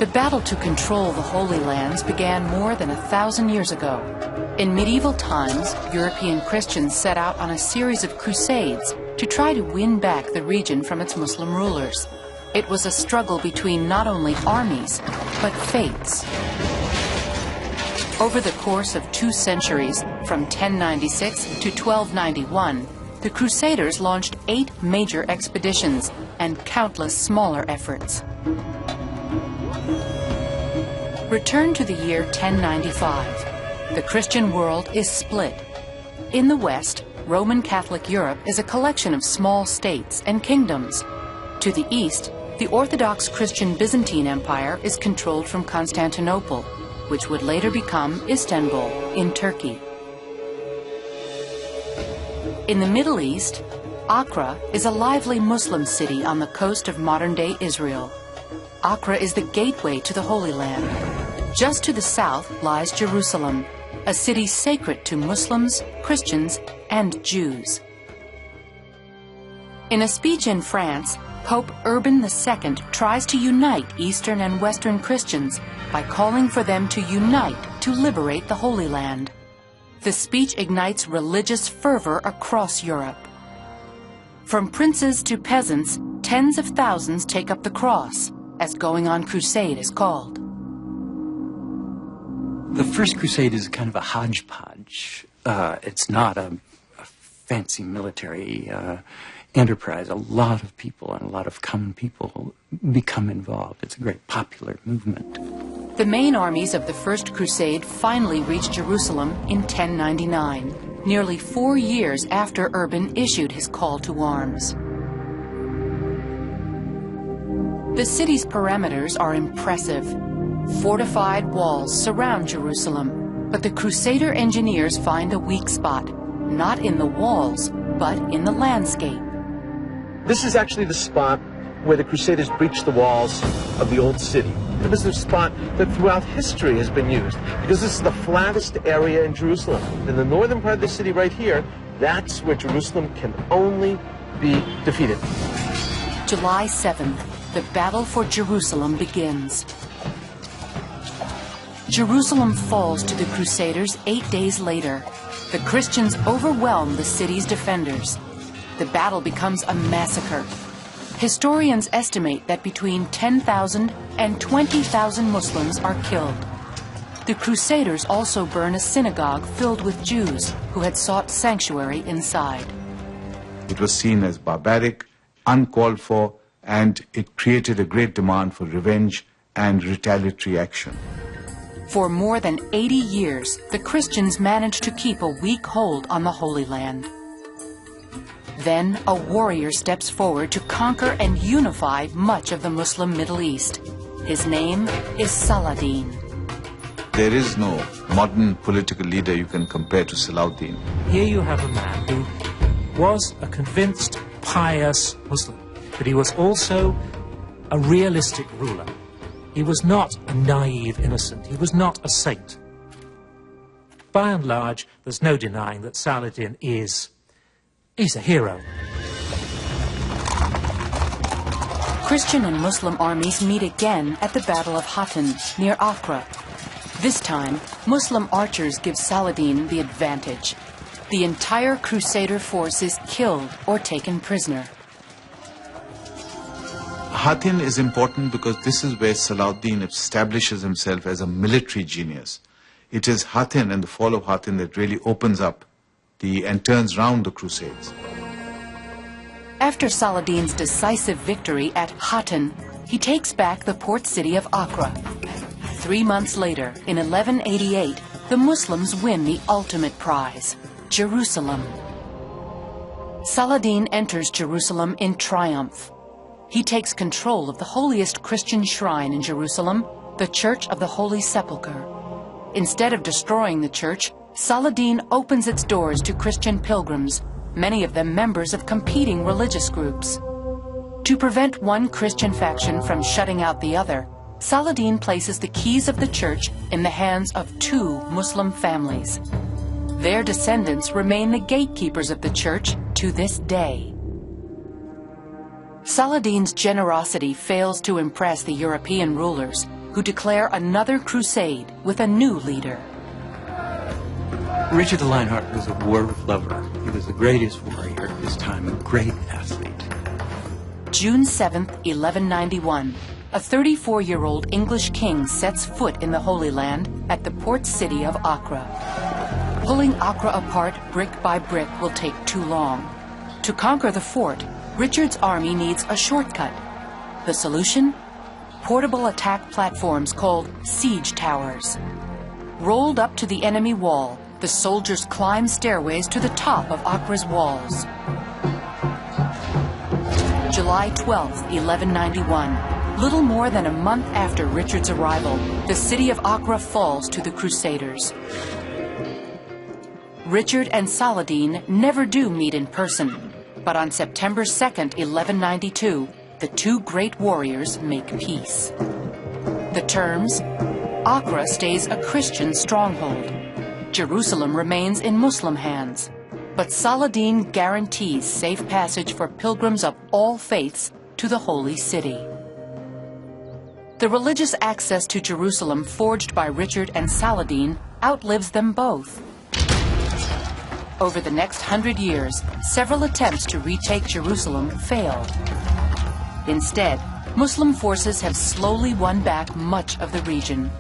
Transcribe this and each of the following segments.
The battle to control the Holy Lands began more than 1,000 years ago. In medieval times, European Christians set out on a series of crusades to try to win back the region from its Muslim rulers. It was a struggle between not only armies, but faiths. Over the course of 2 centuries, from 1096 to 1291, the Crusaders launched 8 major expeditions and countless smaller efforts. Return to the year 1095. The Christian world is split. In the West, Roman Catholic Europe is a collection of small states and kingdoms. To the east, the Orthodox Christian Byzantine Empire is controlled from Constantinople, which would later become Istanbul in Turkey. In the Middle East, Accra is a lively Muslim city on the coast of modern-day Israel. Accra is the gateway to the Holy Land. Just to the south lies Jerusalem, a city sacred to Muslims, Christians, and Jews. In a speech in France, Pope Urban II tries to unite Eastern and Western Christians by calling for them to unite to liberate the Holy Land. The speech ignites religious fervor across Europe. From princes to peasants, tens of thousands take up the cross, as going on crusade is called. The First Crusade is kind of a hodgepodge. It's not a fancy military enterprise. A lot of people and a lot of common people become involved. It's a great popular movement. The main armies of the First Crusade finally reached Jerusalem in 1099, nearly 4 years after Urban issued his call to arms. The city's perimeters are impressive. Fortified walls surround Jerusalem, but the Crusader engineers find a weak spot, not in the walls, but in the landscape. This is actually the spot where the Crusaders breached the walls of the old city. It was a spot that throughout history has been used, because this is the flattest area in Jerusalem. In the northern part of the city right here, that's where Jerusalem can only be defeated. July 7th, the battle for Jerusalem begins. Jerusalem falls to the Crusaders 8 days later. The Christians overwhelm the city's defenders. The battle becomes a massacre. Historians estimate that between 10,000 and 20,000 Muslims are killed. The Crusaders also burn a synagogue filled with Jews who had sought sanctuary inside. It was seen as barbaric, uncalled for, and it created a great demand for revenge and retaliatory action. For more than 80 years, the Christians managed to keep a weak hold on the Holy Land. Then a warrior steps forward to conquer and unify much of the Muslim Middle East. His name is Saladin. There is no modern political leader you can compare to Saladin. Here you have a man who was a convinced, pious Muslim, but he was also a realistic ruler. He was not a naive innocent. He was not a saint. By and large, there's no denying that Saladin he's a hero. Christian and Muslim armies meet again at the Battle of Hattin, near Accra. This time, Muslim archers give Saladin the advantage. The entire Crusader force is killed or taken prisoner. Hattin is important because this is where Saladin establishes himself as a military genius. It is Hattin and the fall of Hattin that really opens up and turns round the Crusades. After Saladin's decisive victory at Hattin, he takes back the port city of Accra. 3 months later, in 1188, the Muslims win the ultimate prize, Jerusalem. Saladin enters Jerusalem in triumph. He takes control of the holiest Christian shrine in Jerusalem, the Church of the Holy Sepulchre. Instead of destroying the church, Saladin opens its doors to Christian pilgrims, many of them members of competing religious groups. To prevent one Christian faction from shutting out the other, Saladin places the keys of the church in the hands of 2 Muslim families. Their descendants remain the gatekeepers of the church to this day. Saladin's generosity fails to impress the European rulers, who declare another crusade with a new leader. Richard the Lionheart was a war lover. He was the greatest warrior of his time, a great athlete. June 7th, 1191, a 34-year-old English king sets foot in the Holy Land at the port city of Acre. Pulling Acre apart brick by brick will take too long. To conquer the fort, Richard's army needs a shortcut. The solution? Portable attack platforms called siege towers. Rolled up to the enemy wall, the soldiers climb stairways to the top of Acre's walls. July 12, 1191. Little more than a month after Richard's arrival, the city of Acre falls to the Crusaders. Richard and Saladin never do meet in person, but on September 2nd, 1192, the two great warriors make peace. The terms: Acre stays a Christian stronghold. Jerusalem remains in Muslim hands, but Saladin guarantees safe passage for pilgrims of all faiths to the Holy City. The religious access to Jerusalem forged by Richard and Saladin outlives them both. Over the next 100 years, several attempts to retake Jerusalem failed. Instead, Muslim forces have slowly won back much of the region.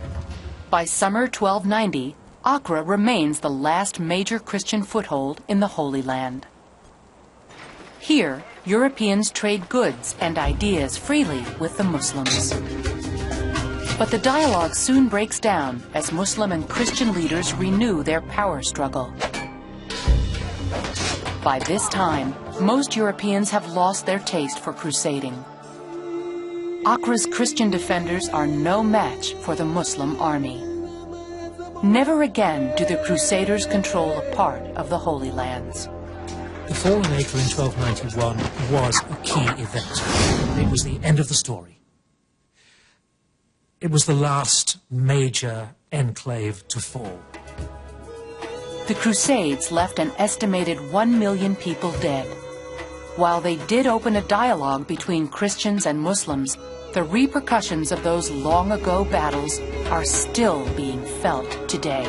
By summer 1290, Acre remains the last major Christian foothold in the Holy Land. Here, Europeans trade goods and ideas freely with the Muslims. But the dialogue soon breaks down as Muslim and Christian leaders renew their power struggle. By this time, most Europeans have lost their taste for crusading. Acre's Christian defenders are no match for the Muslim army. Never again do the Crusaders control a part of the Holy Lands. The fall in Acre in 1291 was a key event. It was the end of the story. It was the last major enclave to fall. The Crusades left an estimated 1 million people dead. While they did open a dialogue between Christians and Muslims, the repercussions of those long-ago battles are still being felt today.